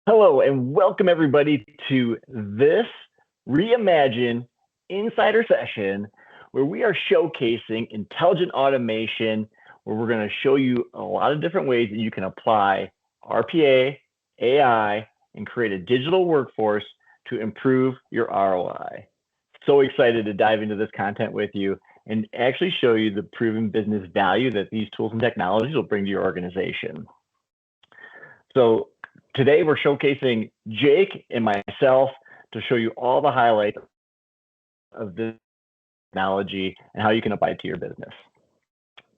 Hello and welcome everybody to this Reimagine Insider session where we are showcasing intelligent automation, where we're going to show you a lot of different ways that you can apply RPA, AI, and create a digital workforce to improve your ROI. So excited to dive into this content with you and actually show you the proven business value that these tools and technologies will bring to your organization. So today we're showcasing Jake and myself to show you all the highlights of this technology and how you can apply it to your business.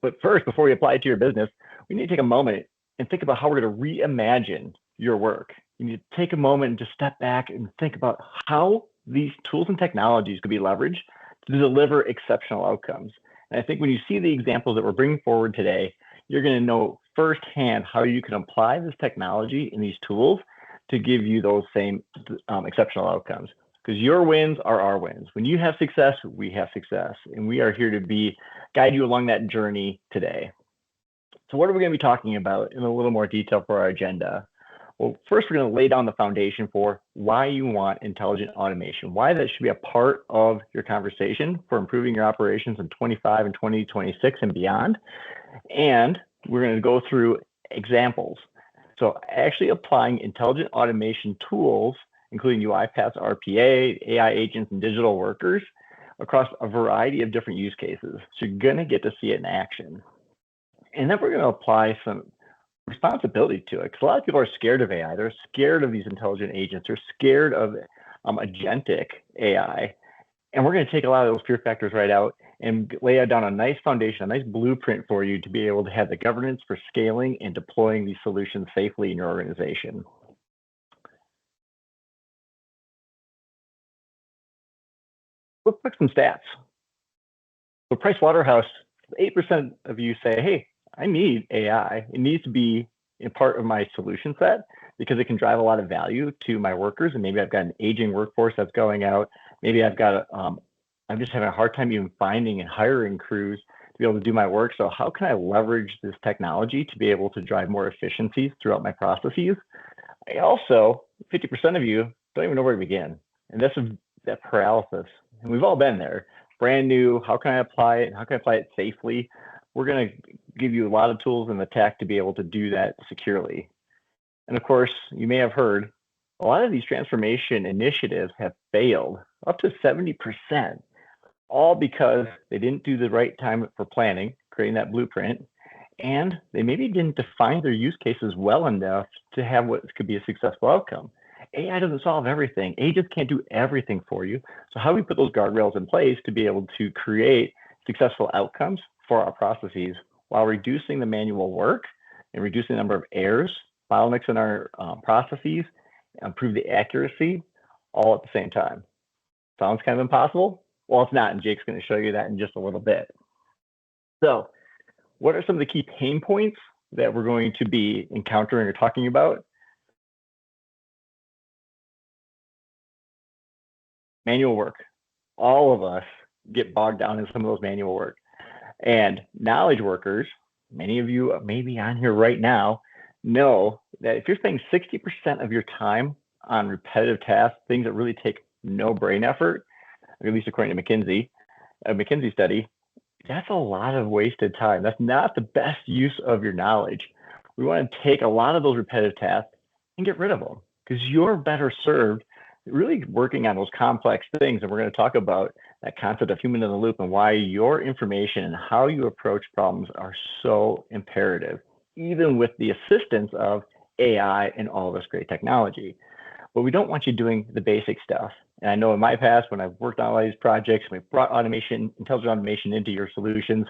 But first, before we apply it to your business, we need to take a moment and think about how we're going to reimagine your work. You need to take a moment and just step back and think about how these tools and technologies could be leveraged to deliver exceptional outcomes. And I think when you see the examples that we're bringing forward today, you're going to know firsthand how you can apply this technology and these tools to give you those same exceptional outcomes. Because your wins are our wins. When you have success, we have success. And we are here to guide you along that journey today. So what are we going to be talking about in a little more detail for our agenda? Well, first, we're going to lay down the foundation for why you want intelligent automation, why that should be a part of your conversation for improving your operations in 25 and 2026 and beyond. And we're going to go through examples. So actually applying intelligent automation tools, including UiPath RPA, AI agents, and digital workers across a variety of different use cases. So you're going to get to see it in action. And then we're going to apply some responsibility to it, because a lot of people are scared of AI. They're scared of these intelligent agents. They're scared of agentic AI. And we're going to take a lot of those fear factors right out and lay down a nice foundation, a nice blueprint for you to be able to have the governance for scaling and deploying these solutions safely in your organization. Let's look at some stats. So Price Waterhouse, 8% of you say, hey, I need AI. It needs to be a part of my solution set because it can drive a lot of value to my workers. And maybe I've got an aging workforce that's going out. Maybe I've got I'm just having a hard time even finding and hiring crews to be able to do my work. So how can I leverage this technology to be able to drive more efficiencies throughout my processes? I also, 50% of you don't even know where to begin. And that's that paralysis. And we've all been there. Brand new, how can I apply it? How can I apply it safely? We're going to give you a lot of tools in the tech to be able to do that securely. And of course, you may have heard, a lot of these transformation initiatives have failed, up to 70%, all because they didn't do the right time for planning, creating that blueprint, and they maybe didn't define their use cases well enough to have what could be a successful outcome. AI doesn't solve everything. Agents can't do everything for you. So how do we put those guardrails in place to be able to create successful outcomes for our processes while reducing the manual work and reducing the number of errors, bottlenecks in our processes, improve the accuracy, all at the same time? Sounds kind of impossible? Well, it's not, and Jake's going to show you that in just a little bit. So what are some of the key pain points that we're going to be encountering or talking about? Manual work. All of us get bogged down in some of those manual work. And knowledge workers, many of you may be on here right now, know that if you're spending 60% of your time on repetitive tasks, things that really take no brain effort, at least according to a McKinsey study, that's a lot of wasted time. That's not the best use of your knowledge. We want to take a lot of those repetitive tasks and get rid of them, because you're better served really working on those complex things. And we're going to talk about that concept of human in the loop and why your information and how you approach problems are so imperative, even with the assistance of AI and all this great technology. But we don't want you doing the basic stuff. And I know in my past, when I've worked on all these projects, we've brought intelligent automation into your solutions,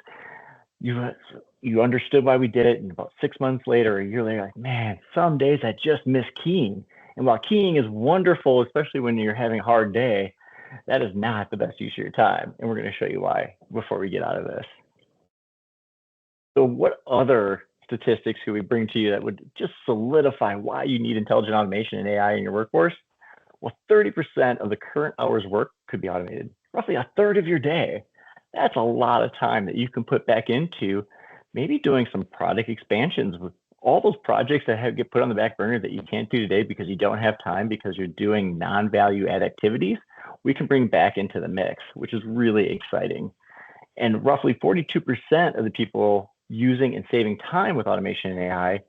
you understood why we did it. And about 6 months later, a year later, like, man, some days I just miss keying. And while keying is wonderful, especially when you're having a hard day, that is not the best use of your time. And we're going to show you why before we get out of this. So what other statistics could we bring to you that would just solidify why you need intelligent automation and AI in your workforce? Well, 30% of the current hours worked could be automated, roughly a third of your day. That's a lot of time that you can put back into maybe doing some product expansions with all those projects that get put on the back burner that you can't do today because you don't have time because you're doing non-value add activities, we can bring back into the mix, which is really exciting. And roughly 42% of the people using and saving time with automation and AI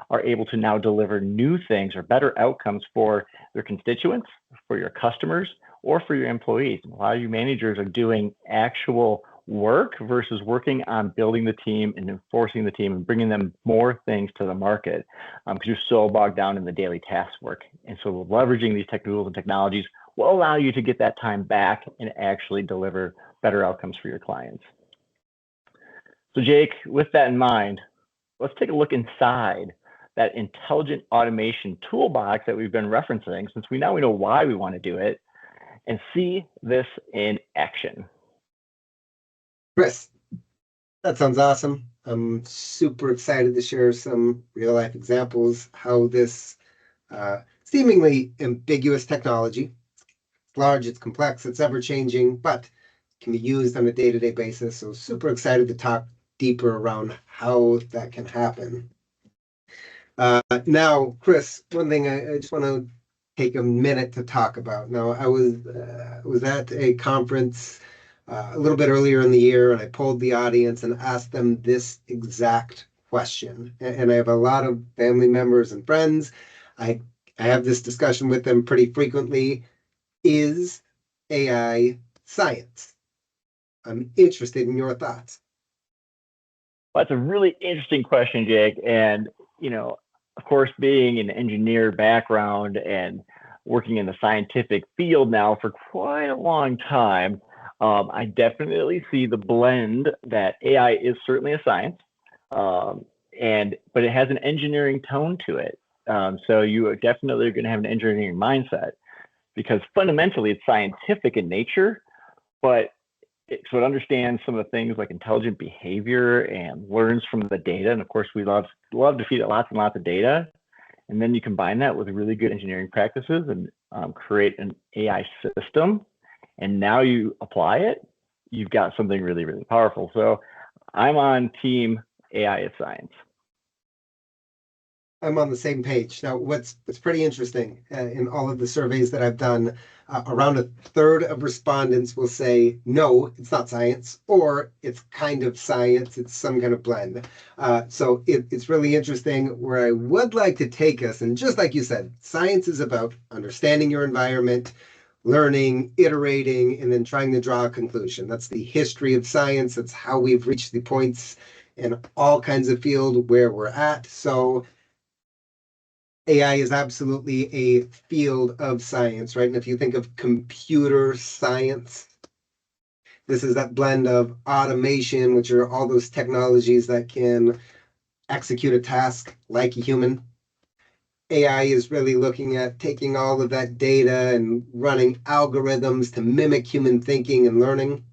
are able to now deliver new things or better outcomes for their constituents, for your customers, or for your employees. And a lot of you managers are doing actual work versus working on building the team and enforcing the team and bringing them more things to the market because you're so bogged down in the daily task work. And so leveraging these tools and technologies will allow you to get that time back and actually deliver better outcomes for your clients. So Jake, with that in mind, let's take a look inside that intelligent automation toolbox that we've been referencing, since we know why we want to do it, and see this in action. Chris, that sounds awesome. I'm super excited to share some real life examples how this seemingly ambiguous technology, it's large, it's complex, it's ever changing, but can be used on a day-to-day basis. So super excited to talk deeper around how that can happen. Now, Chris, one thing I just want to take a minute to talk about. Now, I was at a conference a little bit earlier in the year, and I polled the audience and asked them this exact question. And I have a lot of family members and friends. I have this discussion with them pretty frequently. Is AI science? I'm interested in your thoughts. Well, that's a really interesting question, Jake. And, of course, being an engineer background and working in the scientific field now for quite a long time, I definitely see the blend that AI is certainly a science, but it has an engineering tone to it. So you are definitely going to have an engineering mindset because fundamentally it's scientific in nature, but so it understands some of the things like intelligent behavior and learns from the data. And of course, we love to feed it lots and lots of data. And then you combine that with really good engineering practices and create an AI system. And now you apply it, you've got something really, really powerful. So I'm on team AI is science. I'm on the same page. Now, what's pretty interesting in all of the surveys that I've done, around a third of respondents will say, no, it's not science, or it's kind of science, it's some kind of blend. So it's really interesting where I would like to take us. And just like you said, science is about understanding your environment, learning, iterating, and then trying to draw a conclusion. That's the history of science. That's how we've reached the points in all kinds of field where we're at. So AI is absolutely a field of science, right? And if you think of computer science, this is that blend of automation, which are all those technologies that can execute a task like a human. AI is really looking at taking all of that data and running algorithms to mimic human thinking and learning.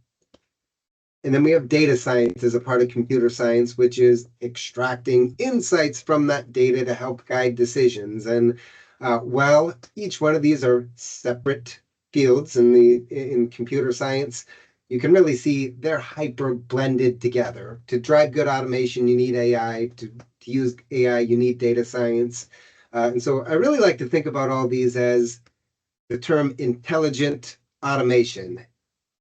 And then we have data science as a part of computer science, which is extracting insights from that data to help guide decisions. And while each one of these are separate fields in computer science, you can really see they're hyper blended together. To drive good automation, you need AI. To use AI, you need data science. And so I really like to think about all these as the term intelligent automation.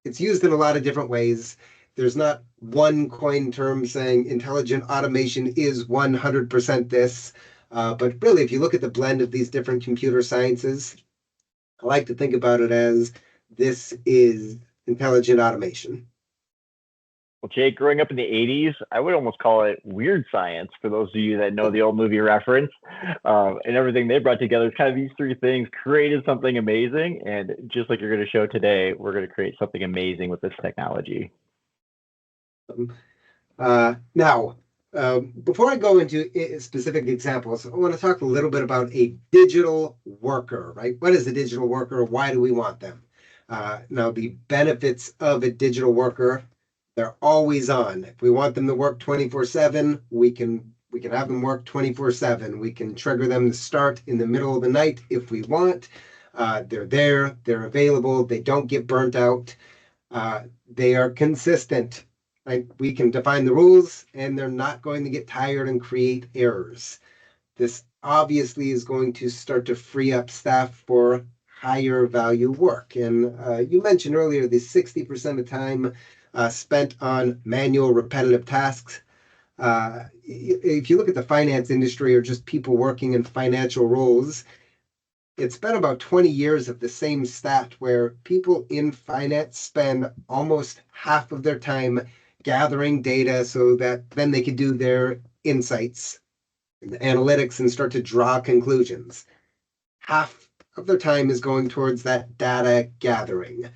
It's used in a lot of different ways. There's not one coin term saying intelligent automation is 100% this. But really, if you look at the blend of these different computer sciences, I like to think about it as this is intelligent automation. Well, Jake, growing up in the 80s, I would almost call it weird science for those of you that know the old movie reference. And everything they brought together, kind of these three things created something amazing. And just like you're going to show today, we're going to create something amazing with this technology. Now, before I go into specific examples, I want to talk a little bit about a digital worker, right? What is a digital worker? Why do we want them? Now, the benefits of a digital worker, they're always on. If we want them to work 24/7, we can have them work 24/7. We can trigger them to start in the middle of the night if we want. They're there, they're available, they don't get burnt out. They are consistent. Right? We can define the rules and they're not going to get tired and create errors. This obviously is going to start to free up staff for higher value work. And you mentioned earlier the 60% of time spent on manual repetitive tasks. If you look at the finance industry or just people working in financial roles, it's been about 20 years of the same stat where people in finance spend almost half of their time gathering data so that then they could do their insights and analytics and start to draw conclusions. Half of their time is going towards that data gathering.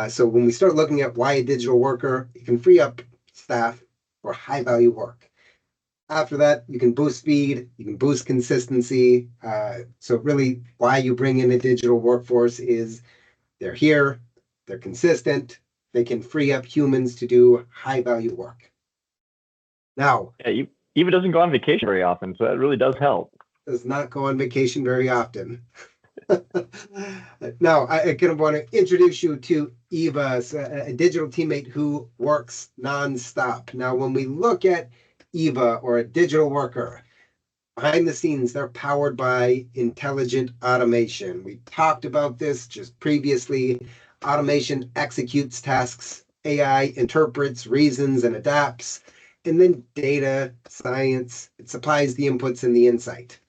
So when we start looking at why a digital worker, it can free up staff for high value work. After that, you can boost speed, you can boost consistency. So really why you bring in a digital workforce is they're here, they're consistent, they can free up humans to do high value work. Now, yeah, Eva doesn't go on vacation very often, so that really does help. Does not go on vacation very often. Now, I kind of want to introduce you to Eva, a digital teammate who works nonstop. Now, when we look at Eva or a digital worker, behind the scenes, they're powered by intelligent automation. We talked about this just previously. Automation executes tasks, AI interprets, reasons, and adapts. And then data science, it supplies the inputs and the insight.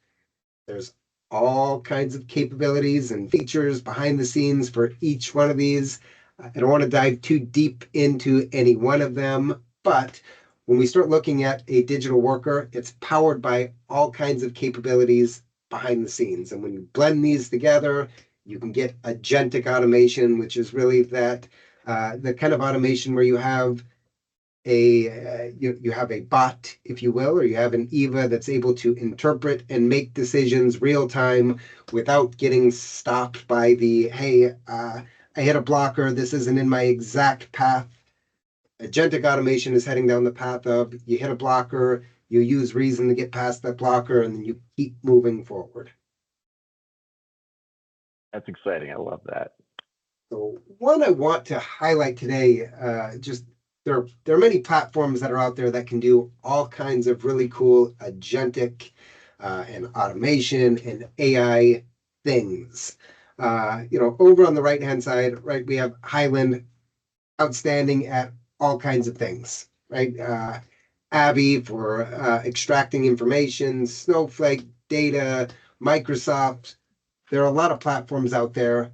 There's all kinds of capabilities and features behind the scenes for each one of these. I don't want to dive too deep into any one of them, but when we start looking at a digital worker, it's powered by all kinds of capabilities behind the scenes. And when you blend these together, you can get agentic automation, which is really that the kind of automation where you have you have a bot, if you will, or you have an Eva that's able to interpret and make decisions real time without getting stopped by the, hey, I hit a blocker, this isn't in my exact path. Agentic automation is heading down the path of you hit a blocker, you use reason to get past that blocker, and then you keep moving forward. That's exciting. I love that. So one I want to highlight today, there are many platforms that are out there that can do all kinds of really cool agentic and automation and AI things. Over on the right-hand side, right, we have Hyland, outstanding at all kinds of things, right? Abby for extracting information, Snowflake, data, Microsoft. There are a lot of platforms out there.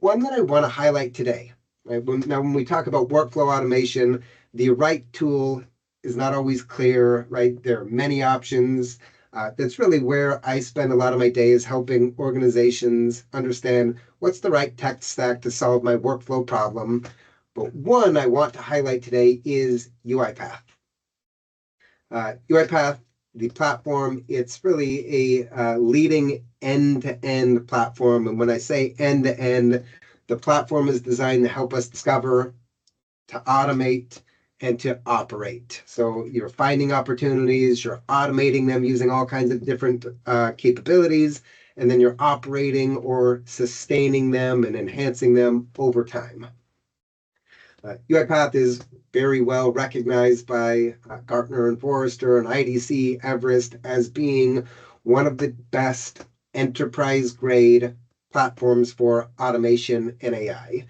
One that I want to highlight today, right? When we talk about workflow automation, the right tool is not always clear, right? There are many options. That's really where I spend a lot of my days helping organizations understand what's the right tech stack to solve my workflow problem. But one I want to highlight today is UiPath. UiPath, the platform, it's really a leading end-to-end platform. And when I say end-to-end, the platform is designed to help us discover, to automate, and to operate. So you're finding opportunities, you're automating them using all kinds of different capabilities, and then you're operating or sustaining them and enhancing them over time. UiPath is very well recognized by Gartner and Forrester and IDC Everest as being one of the best enterprise-grade platforms for automation and AI.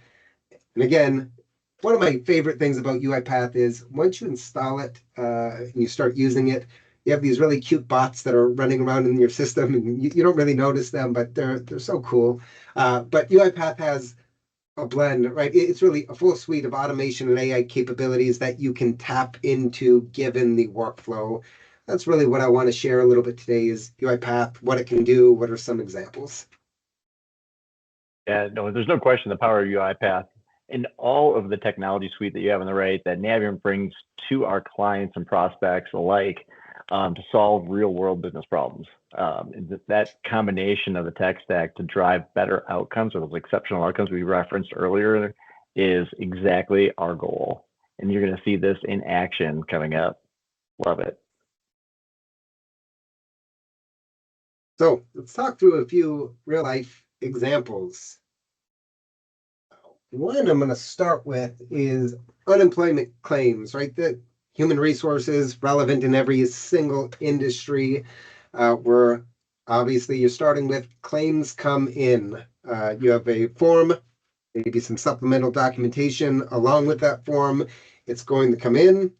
And again, one of my favorite things about UiPath is once you install it and you start using it, you have these really cute bots that are running around in your system, and you don't really notice them, but they're so cool. But UiPath has a blend, right? It's really a full suite of automation and AI capabilities that you can tap into given the workflow. That's really what I want to share a little bit today is UiPath, what it can do, what are some examples. Yeah, no, there's no question the power of UiPath and all of the technology suite that you have on the right that Naviant brings to our clients and prospects alike to solve real world business problems. That combination of the tech stack to drive better outcomes or those exceptional outcomes we referenced earlier is exactly our goal. And you're going to see this in action coming up. Love it. So let's talk through a few real life examples. One I'm going to start with is unemployment claims, right? That human resources relevant in every single industry. We're Obviously, you're starting with claims come in. You have a form, maybe some supplemental documentation along with that form. It's going to come in.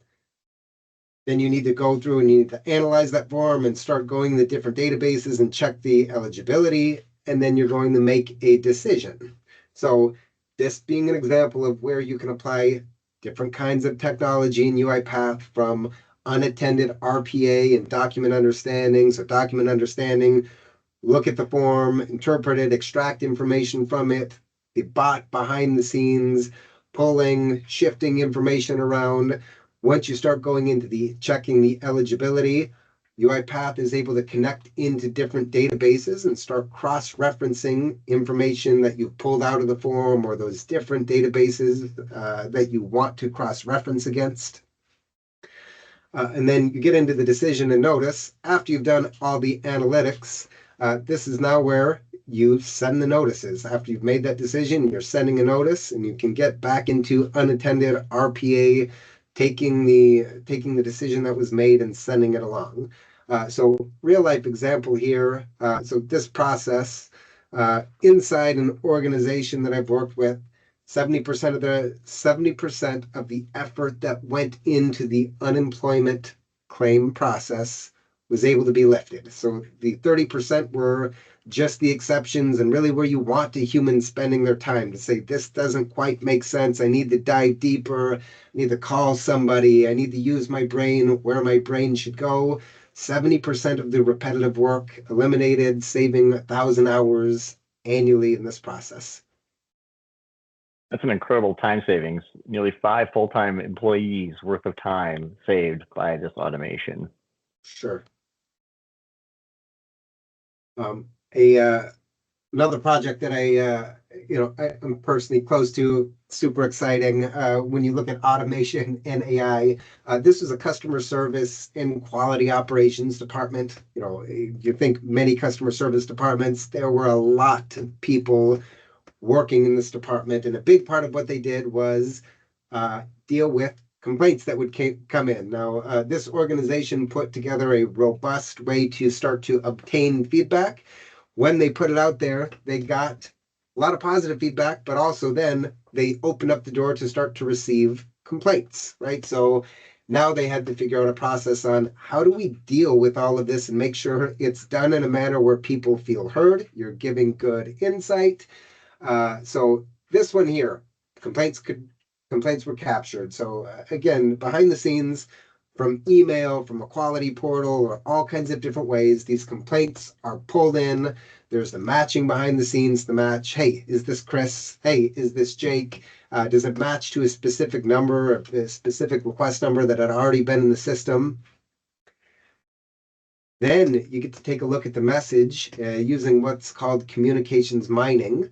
Then you need to go through and you need to analyze that form and start going to different databases and check the eligibility. And then you're going to make a decision. So this being an example of where you can apply different kinds of technology in UiPath, from unattended RPA and document understanding. So document understanding, look at the form, interpret it, extract information from it, the bot behind the scenes, pulling, shifting information around. Once you start going into the checking the eligibility, UiPath is able to connect into different databases and start cross-referencing information that you've pulled out of the form or those different databases that you want to cross-reference against. And then you get into the decision and notice. After you've done all the analytics, this is now where you send the notices. After you've made that decision, you're sending a notice, and you can get back into unattended RPA, taking the decision that was made and sending it along. So real life example here. So this process inside an organization that I've worked with, 70% of the effort that went into the unemployment claim process was able to be lifted. So the 30% were just the exceptions, and really where you want the humans spending their time to say, this doesn't quite make sense. I need to dive deeper. I need to call somebody. I need to use my brain where my brain should go. 70% of the repetitive work eliminated, saving 1,000 hours annually in this process. That's an incredible time savings. Nearly 5 full-time employees worth of time saved by this automation. Sure. Another project that I'm personally close to, super exciting. When you look at automation and AI, this is a customer service and quality operations department. You think many customer service departments, there were a lot of people working in this department, and a big part of what they did was deal with complaints that would come in. Now, this organization put together a robust way to start to obtain feedback. When they put it out there, they got a lot of positive feedback, but also then they opened up the door to start to receive complaints, right? So now they had to figure out a process on how do we deal with all of this and make sure it's done in a manner where people feel heard, you're giving good insight. So this one here, complaints were captured. So again, behind the scenes, from email, from a quality portal, or all kinds of different ways, these complaints are pulled in. There's the matching behind the scenes, the match. Hey, is this Chris? Hey, is this Jake? Does it match to a specific number, a specific request number that had already been in the system? Then you get to take a look at the message using what's called communications mining,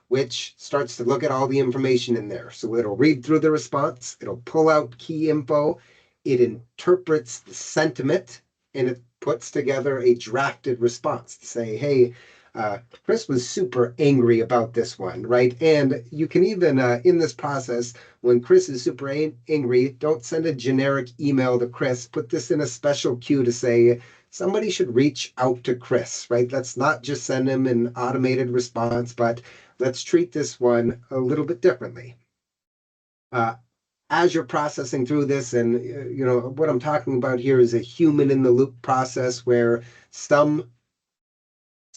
which starts to look at all the information in there. So it'll read through the response, it'll pull out key info, it interprets the sentiment, and it puts together a drafted response to say, hey, Chris was super angry about this one, right? And you can even, in this process, when Chris is super angry, don't send a generic email to Chris. Put this in a special queue to say, somebody should reach out to Chris, right? Let's not just send him an automated response, but let's treat this one a little bit differently. As you're processing through this, and what I'm talking about here is a human in the loop process where some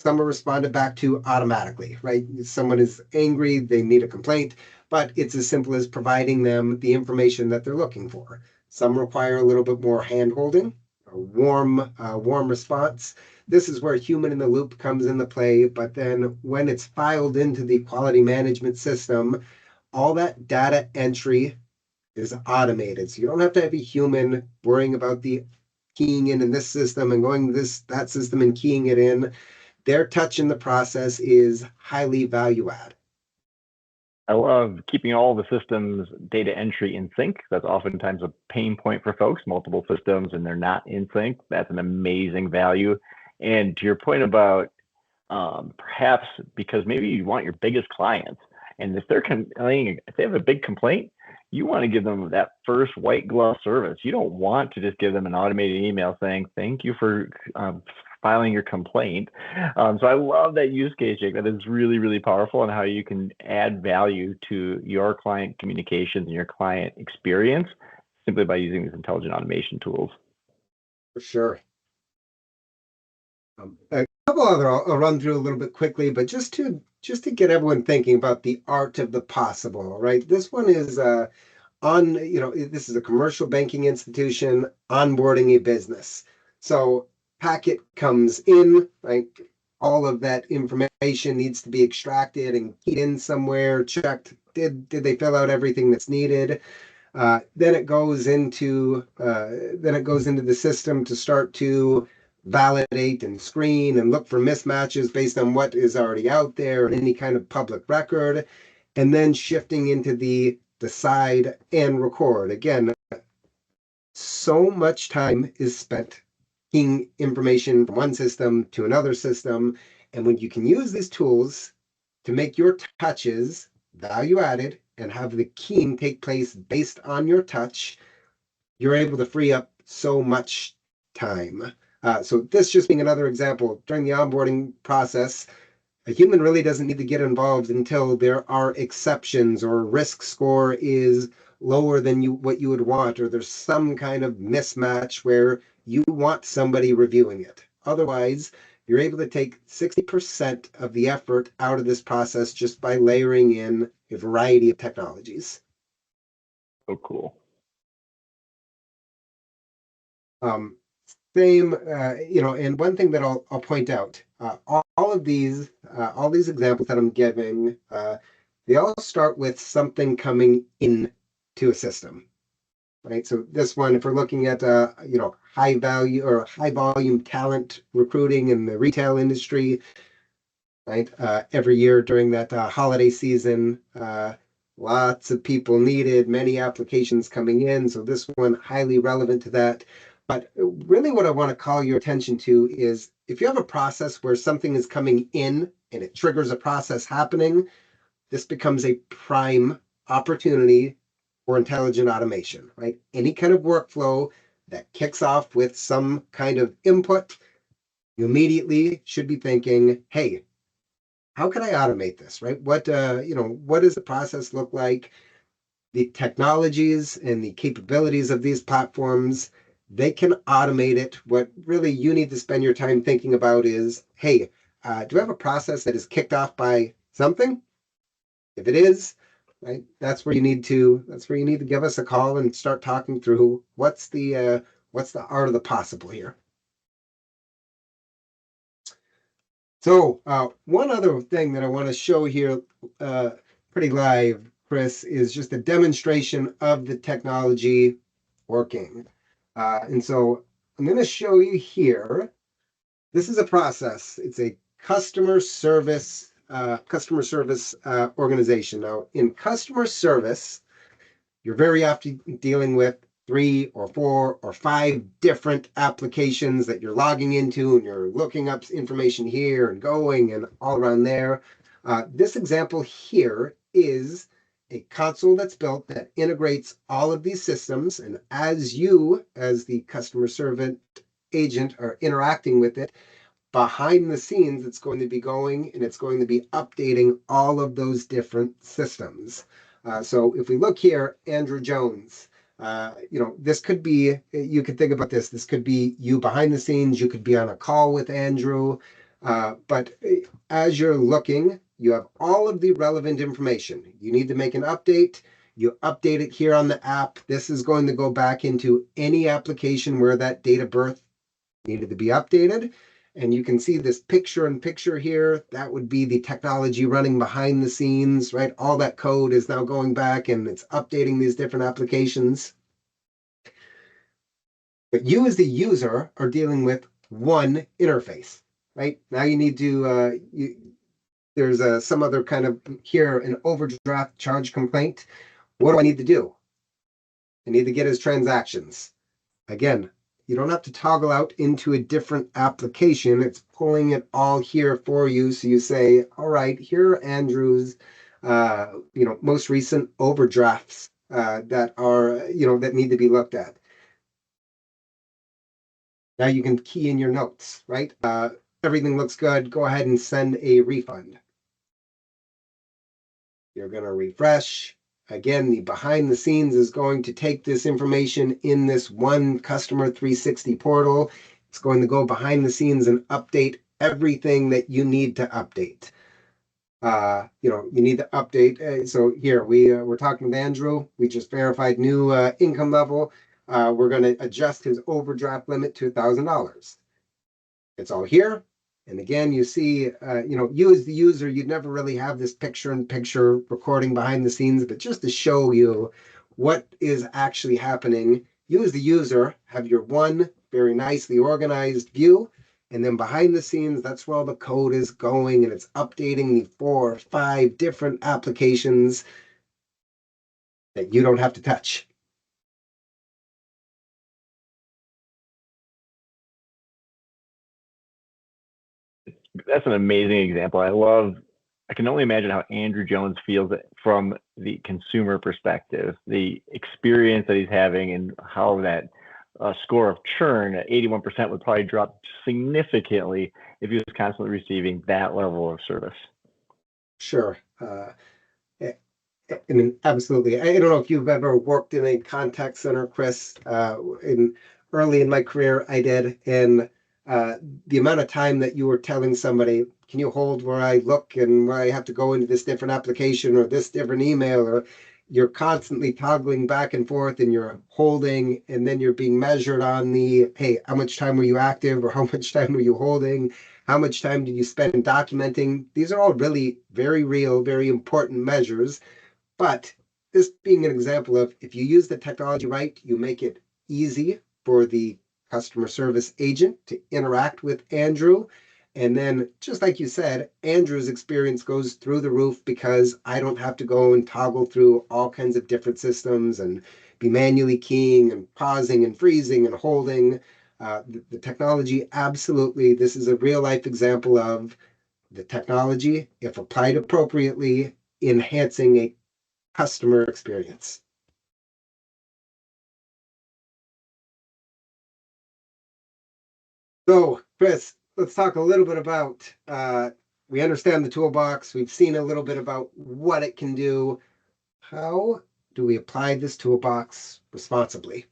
are responded back to automatically, right? Someone is angry, they need a complaint, but it's as simple as providing them the information that they're looking for. Some require a little bit more hand-holding, a warm response. This is where human in the loop comes into play, but then when it's filed into the quality management system, all that data entry is automated. So you don't have to have a human worrying about the keying in this system and going to that system and keying it in. Their touch in the process is highly value add. I love keeping all the systems data entry in sync. That's oftentimes a pain point for folks, multiple systems, and they're not in sync. That's an amazing value. And to your point about perhaps because maybe you want your biggest clients, and if they have a big complaint, you want to give them that first white glove service. You don't want to just give them an automated email saying, thank you for filing your complaint. So I love that use case, Jake. That is really, really powerful, and how you can add value to your client communications and your client experience simply by using these intelligent automation tools. For sure. A couple other I'll run through a little bit quickly, but just to get everyone thinking about the art of the possible, right? This one is this is a commercial banking institution onboarding a business. So packet comes in, right? All of that information needs to be extracted and keyed in somewhere, checked. Did they fill out everything that's needed? Then it goes into the system to start to validate and screen and look for mismatches based on what is already out there and any kind of public record, and then shifting into the decide and record. Again, so much time is spent keying information from one system to another system, and when you can use these tools to make your touches value added and have the keying take place based on your touch, you're able to free up so much time. So this just being another example, during the onboarding process, a human really doesn't need to get involved until there are exceptions or risk score is lower than what you would want, or there's some kind of mismatch where you want somebody reviewing it. Otherwise, you're able to take 60% of the effort out of this process just by layering in a variety of technologies. So cool. And one thing that I'll point out, all these examples that I'm giving, they all start with something coming in to a system, right? So this one, if we're looking at high value or high volume talent recruiting in the retail industry, right? Every year during that holiday season, lots of people needed, many applications coming in. So this one highly relevant to that. But really what I want to call your attention to is if you have a process where something is coming in and it triggers a process happening, this becomes a prime opportunity for intelligent automation, right? Any kind of workflow that kicks off with some kind of input, you immediately should be thinking, hey, how can I automate this, right? What does the process look like? The technologies and the capabilities of these platforms, they can automate it. What really you need to spend your time thinking about is, hey, do I have a process that is kicked off by something? If it is, right, that's where you need to give us a call and start talking through what's the art of the possible here. So one other thing that I want to show here pretty live, Chris, is just a demonstration of the technology working. And so I'm going to show you here. This is a process. It's a customer service organization. Now, in customer service, you're very often dealing with 3 or 4 or 5 different applications that you're logging into, and you're looking up information here and going and all around there. This example here is a console that's built that integrates all of these systems. And as you, as the customer servant agent, are interacting with it, behind the scenes, it's going to be going and it's going to be updating all of those different systems. So if we look here, Andrew Jones, this could be, you could think about this could be you behind the scenes, you could be on a call with Andrew, but as you're looking, you have all of the relevant information. You need to make an update, you update it here on the app. This is going to go back into any application where that date of birth needed to be updated. And you can see this picture in picture here. That would be the technology running behind the scenes, right? All that code is now going back and it's updating these different applications. But you as the user are dealing with one interface, right? Now you need to, there's some other kind of here, an overdraft charge complaint. What do I need to do? I need to get his transactions. Again, you don't have to toggle out into a different application. It's pulling it all here for you. So you say, all right, here are Andrew's, most recent overdrafts that are, that need to be looked at. Now you can key in your notes, right? Everything looks good. Go ahead and send a refund. You're going to refresh. Again, the behind the scenes is going to take this information in this one Customer 360 portal. It's going to go behind the scenes and update everything that you need to update. You need to update. So here we're talking with Andrew. We just verified new income level. We're going to adjust his overdraft limit to $1,000. It's all here. And again, you see, you as the user, you'd never really have this picture-in-picture recording behind the scenes, but just to show you what is actually happening, you as the user have your one very nicely organized view, and then behind the scenes, that's where all the code is going, and it's updating the 4 or 5 different applications that you don't have to touch. That's an amazing example. I can only imagine how Andrew Jones feels from the consumer perspective, the experience that he's having, and how that score of churn at 81% would probably drop significantly if he was constantly receiving that level of service. Sure. I mean, absolutely. I don't know if you've ever worked in a contact center, Chris. Early in my career, I did. And the amount of time that you were telling somebody, can you hold where I look and where I have to go into this different application or this different email, or you're constantly toggling back and forth and you're holding, and then you're being measured on the, hey, how much time were you active, or how much time were you holding? How much time did you spend documenting? These are all really very real, very important measures. But this being an example of, if you use the technology right, you make it easy for the customer service agent to interact with Andrew. And then, just like you said, Andrew's experience goes through the roof because I don't have to go and toggle through all kinds of different systems and be manually keying and pausing and freezing and holding. The technology, absolutely, this is a real life example of the technology, if applied appropriately, enhancing a customer experience. So, Chris, let's talk a little bit about, we understand the toolbox. We've seen a little bit about what it can do. How do we apply this toolbox responsibly?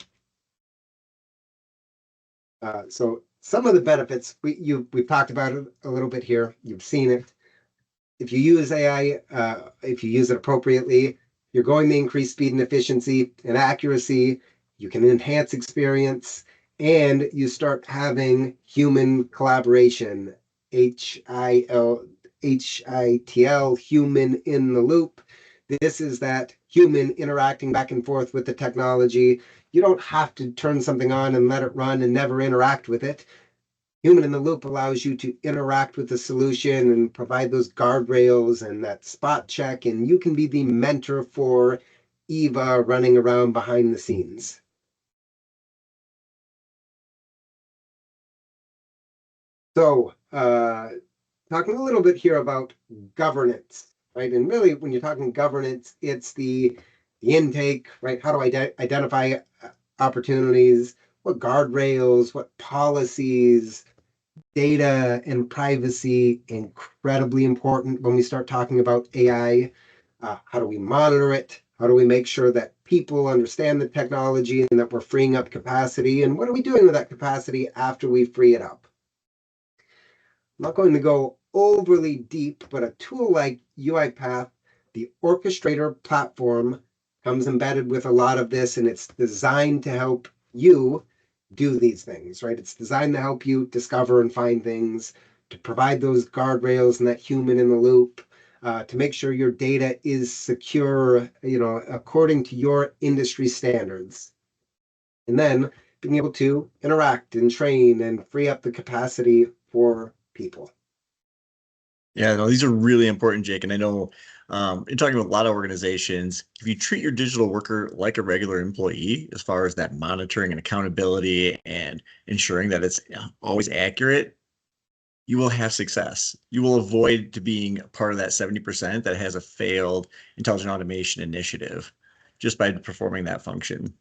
So some of the benefits, we've talked about it a little bit here. You've seen it. If you use AI, if you use it appropriately, you're going to increase speed and efficiency and accuracy. You can enhance experience, and you start having human collaboration, HITL, human in the loop. This is that human interacting back and forth with the technology. You don't have to turn something on and let it run and never interact with it. Human in the loop allows you to interact with the solution and provide those guardrails and that spot check, and you can be the mentor for Eva running around behind the scenes. So, talking a little bit here about governance, right? And really, when you're talking governance, it's the intake, right? How do I identify opportunities? What guardrails? What policies? Data and privacy, incredibly important when we start talking about AI. How do we monitor it? How do we make sure that people understand the technology and that we're freeing up capacity? And what are we doing with that capacity after we free it up? I'm not going to go overly deep, but a tool like UiPath, the orchestrator platform, comes embedded with a lot of this, and it's designed to help you do these things, right? It's designed to help you discover and find things, to provide those guardrails and that human in the loop, to make sure your data is secure, according to your industry standards. And then being able to interact and train and free up the capacity for people. Yeah, no, these are really important, Jake. And I know in talking with a lot of organizations, if you treat your digital worker like a regular employee, as far as that monitoring and accountability and ensuring that it's always accurate, you will have success. You will avoid to being part of that 70% that has a failed intelligent automation initiative just by performing that function.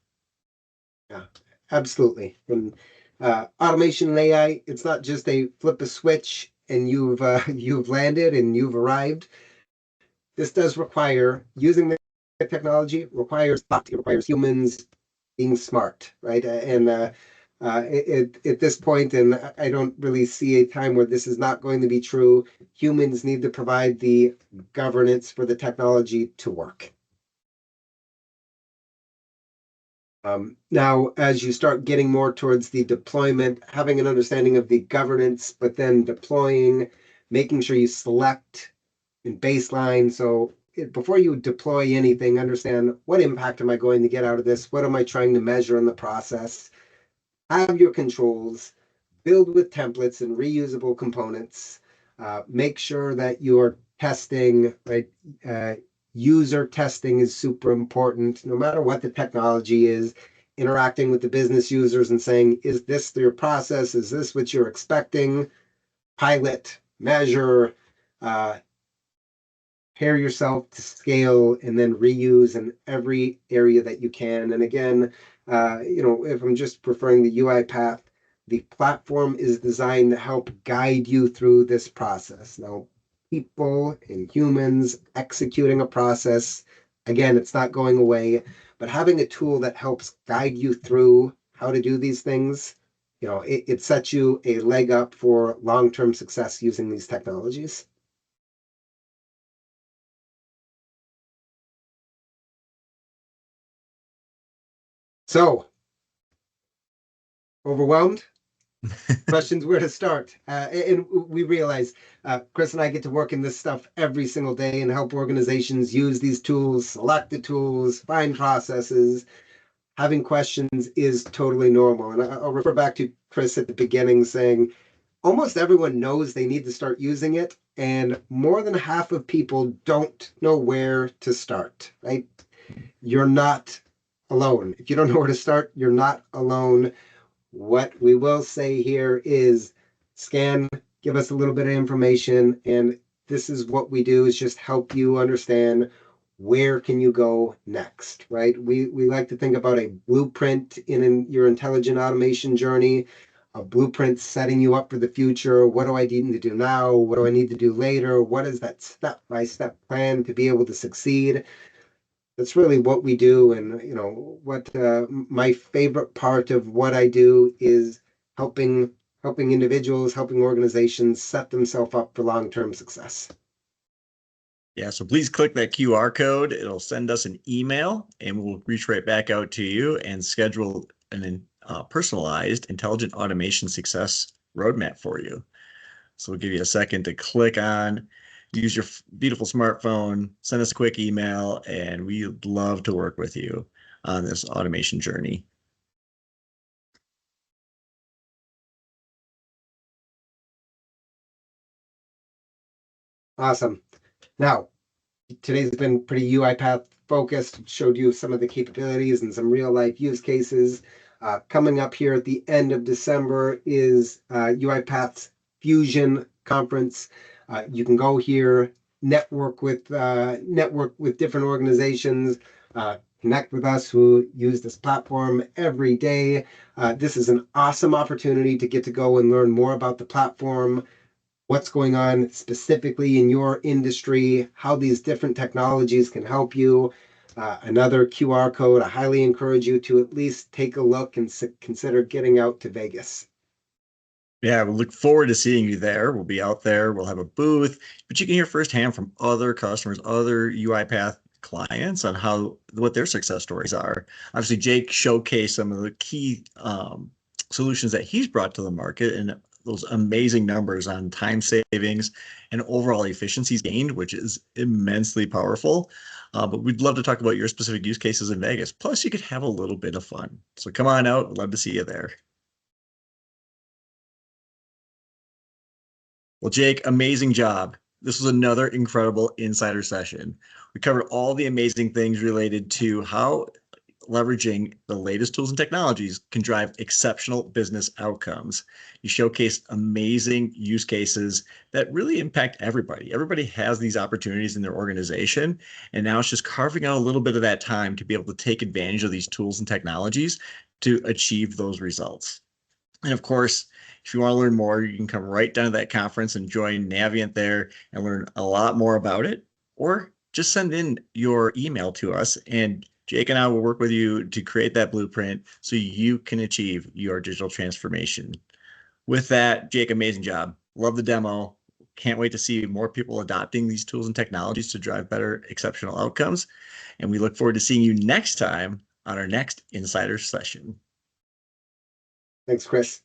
Yeah, absolutely. And Automation and AI, it's not just a flip a switch and you've landed and you've arrived. This does require using the technology requires thought. It requires humans being smart, right? And at this point, and I don't really see a time where this is not going to be true. Humans need to provide the governance for the technology to work. Now, as you start getting more towards the deployment, having an understanding of the governance, but then deploying, making sure you select and baseline. So before you deploy anything, understand what impact am I going to get out of this? What am I trying to measure in the process? Have your controls, build with templates and reusable components. Make sure that you're testing, right? User testing is super important, no matter what the technology is. Interacting with the business users and saying, is this your process? Is this what you're expecting? Pilot, measure, pair yourself to scale, and then reuse in every area that you can. And again, if I'm just preferring the UiPath, the platform is designed to help guide you through this process. Now, people and humans executing a process, again, it's not going away, but having a tool that helps guide you through how to do these things, it sets you a leg up for long-term success using these technologies. So, overwhelmed? Questions where to start. And we realize Chris and I get to work in this stuff every single day and help organizations use these tools, select the tools, find processes. Having questions is totally normal. And I'll refer back to Chris at the beginning saying almost everyone knows they need to start using it. And more than half of people don't know where to start, right? You're not alone. If you don't know where to start, you're not alone. What we will say here is scan, give us a little bit of information, and this is what we do is just help you understand where can you go next, right? We like to think about a blueprint in your intelligent automation journey, a blueprint setting you up for the future. What do I need to do now? What do I need to do later? What is that step-by-step plan to be able to succeed? That's really what we do. And what my favorite part of what I do is helping individuals, helping organizations set themselves up for long-term success. Yeah, so please click that QR code. It'll send us an email and we'll reach right back out to you and schedule an personalized intelligent automation success roadmap for you. So we'll give you a second to click on, use your beautiful smartphone, send us a quick email, and we'd love to work with you on this automation journey. Awesome. Now, today's been pretty UiPath focused, showed you some of the capabilities and some real life use cases. Coming up here at the end of December is UiPath's Fusion conference. You can go here, network with different organizations, connect with us who use this platform every day. This is an awesome opportunity to get to go and learn more about the platform, what's going on specifically in your industry, how these different technologies can help you. Another QR code. I highly encourage you to at least take a look and consider getting out to Vegas. Yeah, we'll look forward to seeing you there. We'll be out there. We'll have a booth, but you can hear firsthand from other customers, other UiPath clients on what their success stories are. Obviously, Jake showcased some of the key solutions that he's brought to the market and those amazing numbers on time savings and overall efficiencies gained, which is immensely powerful. But we'd love to talk about your specific use cases in Vegas. Plus, you could have a little bit of fun. So come on out. We'd love to see you there. Well, Jake, amazing job. This was another incredible insider session. We covered all the amazing things related to how leveraging the latest tools and technologies can drive exceptional business outcomes. You showcased amazing use cases that really impact everybody. Everybody has these opportunities in their organization, and now it's just carving out a little bit of that time to be able to take advantage of these tools and technologies to achieve those results. And of course, if you want to learn more, you can come right down to that conference and join Naviant there and learn a lot more about it, or just send in your email to us, and Jake and I will work with you to create that blueprint so you can achieve your digital transformation. With that, Jake, amazing job. Love the demo. Can't wait to see more people adopting these tools and technologies to drive better, exceptional outcomes. And we look forward to seeing you next time on our next Insider session. Thanks, Chris.